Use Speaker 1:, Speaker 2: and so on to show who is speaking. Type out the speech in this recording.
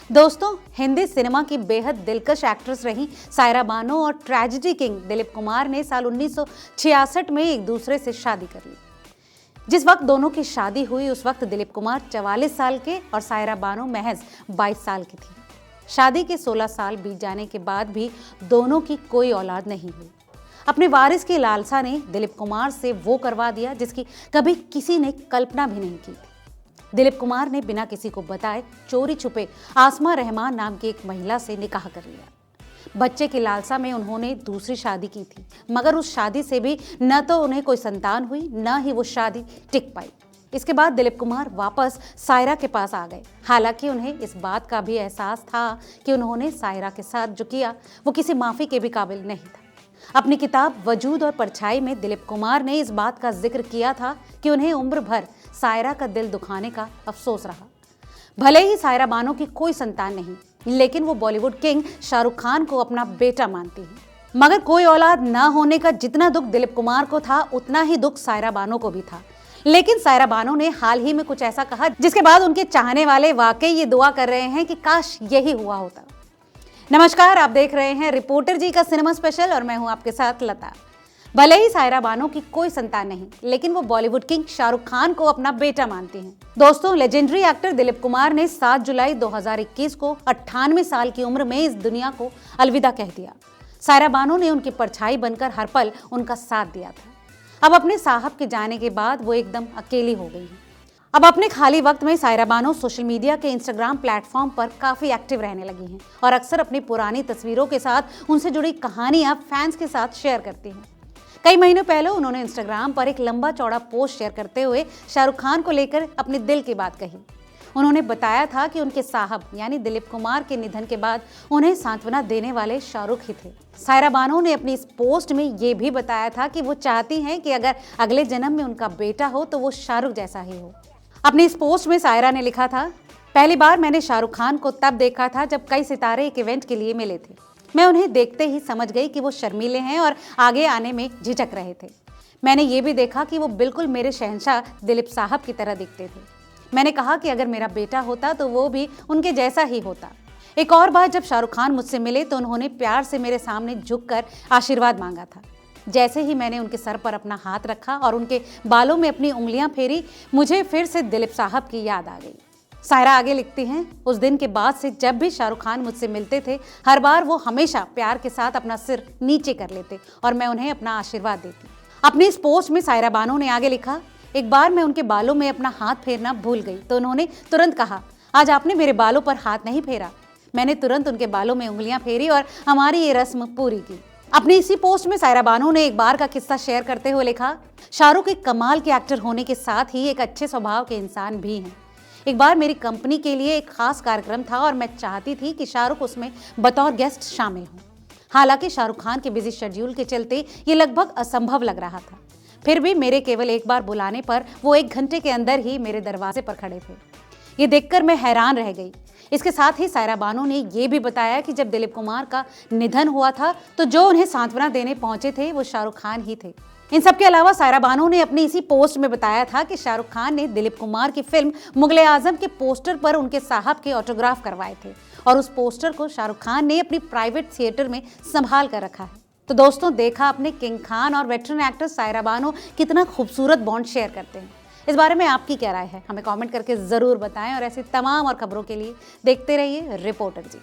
Speaker 1: दोस्तों, हिंदी सिनेमा की बेहद दिलकश एक्ट्रेस रही सायरा बानो और ट्रेजेडी किंग दिलीप कुमार ने साल 1966 में एक दूसरे से शादी कर ली। जिस वक्त दोनों की शादी हुई उस वक्त दिलीप कुमार 44 साल के और सायरा बानो महज 22 साल की थी। शादी के 16 साल बीत जाने के बाद भी दोनों की कोई औलाद नहीं हुई। अपने वारिस की लालसा ने दिलीप कुमार से वो करवा दिया जिसकी कभी किसी ने कल्पना भी नहीं की थी। दिलीप कुमार ने बिना किसी को बताए चोरी छुपे आसमा रहमान नाम की एक महिला से निकाह कर लिया। बच्चे की लालसा में उन्होंने दूसरी शादी की थी, मगर उस शादी से भी न तो उन्हें कोई संतान हुई, न ही वो शादी टिक पाई। इसके बाद दिलीप कुमार वापस सायरा के पास आ गए। हालांकि उन्हें इस बात का भी एहसास था कि उन्होंने सायरा के साथ जो किया वो किसी माफी के भी काबिल नहीं था। अपनी किताब वजूद और परछाई में दिलीप कुमार ने इस बात का जिक्र किया था कि उन्हें उम्र भर सायरा का दिल दुखाने का अफसोस रहा। भले ही सायरा बानो की कोई संतान नहीं, लेकिन वो बॉलीवुड किंग शाहरुख खान को अपना बेटा मानती है। मगर कोई औलाद न होने का जितना दुख दिलीप कुमार को था, उतना ही दुख सायरा बानो को भी था। लेकिन सायरा बानो ने हाल ही में कुछ ऐसा कहा जिसके बाद उनके चाहने वाले वाकई ये दुआ कर रहे हैं कि काश यही हुआ होता। नमस्कार, आप देख रहे हैं रिपोर्टर जी का सिनेमा स्पेशल और मैं हूं आपके साथ लता। भले ही सायरा बानो की कोई संतान नहीं, लेकिन वो बॉलीवुड किंग शाहरुख खान को अपना बेटा मानती हैं। दोस्तों, लेजेंडरी एक्टर दिलीप कुमार ने 7 जुलाई 2021 को 98 साल की उम्र में इस दुनिया को अलविदा कह दिया। सायरा बानो ने उनकी परछाई बनकर हर पल उनका साथ दिया था। अब अपने साहब के जाने के बाद वो एकदम अकेली हो गई है। अब अपने खाली वक्त में सायरा बानो सोशल मीडिया के इंस्टाग्राम प्लेटफॉर्म पर काफी एक्टिव रहने लगी हैं और अक्सर अपनी पुरानी तस्वीरों के साथ उनसे जुड़ी कहानियां फैंस के साथ शेयर करती हैं। कई महीनों पहले उन्होंने इंस्टाग्राम पर एक लंबा चौड़ा पोस्ट शेयर करते हुए शाहरुख खान को लेकर अपने दिल की बात कही। उन्होंने बताया था कि उनके साहब यानी दिलीप कुमार के निधन के बाद उन्हें सांत्वना देने वाले शाहरुख ही थे। सायरा बानो ने अपनी इस पोस्ट में ये भी बताया था कि वो चाहती हैं कि अगर अगले जन्म में उनका बेटा हो तो वो शाहरुख जैसा ही हो। अपनी इस पोस्ट में सायरा ने लिखा था, पहली बार मैंने शाहरुख खान को तब देखा था जब कई सितारे एक इवेंट के लिए मिले थे। मैं उन्हें देखते ही समझ गई कि वो शर्मीले हैं और आगे आने में झिझक रहे थे। मैंने ये भी देखा कि वो बिल्कुल मेरे शहंशाह दिलीप साहब की तरह दिखते थे। मैंने कहा कि अगर मेरा बेटा होता तो वो भी उनके जैसा ही होता। एक और बार जब शाहरुख खान मुझसे मिले तो उन्होंने प्यार से मेरे सामने झुककर आशीर्वाद मांगा था। जैसे ही मैंने उनके सर पर अपना हाथ रखा और उनके बालों में अपनी उंगलियां फेरी, मुझे फिर से दिलीप साहब की याद आ गई। सायरा आगे लिखती हैं, उस दिन के बाद से जब भी शाहरुख खान मुझसे मिलते थे, हर बार वो हमेशा प्यार के साथ अपना सिर नीचे कर लेते और मैं उन्हें अपना आशीर्वाद देती। अपनी इस पोस्ट में सायरा बानो ने आगे लिखा, एक बार मैं उनके बालों में अपना हाथ फेरना भूल गई तो उन्होंने तुरंत कहा, आज आपने मेरे बालों पर हाथ नहीं फेरा। मैंने तुरंत उनके बालों में उंगलियां फेरी और हमारी ये रस्म पूरी की। अपनी इसी पोस्ट में सायरा बानो ने एक बार का किस्सा शेयर करते हुए लिखा, शाहरुख एक कमाल के एक्टर होने के साथ ही एक अच्छे स्वभाव के इंसान भी हैं। एक बार मेरी कंपनी के लिए एक खास कार्यक्रम था और मैं चाहती थी कि शाहरुख उसमें बतौर गेस्ट शामिल हों। हालांकि शाहरुख खान के बिजी शेड्यूल के चलते ये लगभग असंभव लग रहा था। फिर भी मेरे केवल एक बार बुलाने पर वो 1 घंटे के अंदर ही मेरे दरवाजे पर खड़े थे। ये देखकर मैं हैरान रह गई। इसके साथ ही सायरा बानो ने ये भी बताया कि जब दिलीप कुमार का निधन हुआ था तो जो उन्हें सांत्वना देने पहुंचे थे वो शाहरुख खान ही थे। इन सब के अलावा सायरा बानो ने अपनी इसी पोस्ट में बताया था कि शाहरुख खान ने दिलीप कुमार की फिल्म मुगल-ए-आजम के पोस्टर पर उनके साहब के ऑटोग्राफ करवाए थे और उस पोस्टर को शाहरुख खान ने अपनी प्राइवेट थिएटर में संभाल कर रखा है। तो दोस्तों, देखा आपने किंग खान और वेटरन एक्टर सायरा बानो कितना खूबसूरत बॉन्ड शेयर करते हैं। इस बारे में आपकी क्या राय है, हमें कमेंट करके ज़रूर बताएं और ऐसी तमाम और खबरों के लिए देखते रहिए रिपोर्टर जी।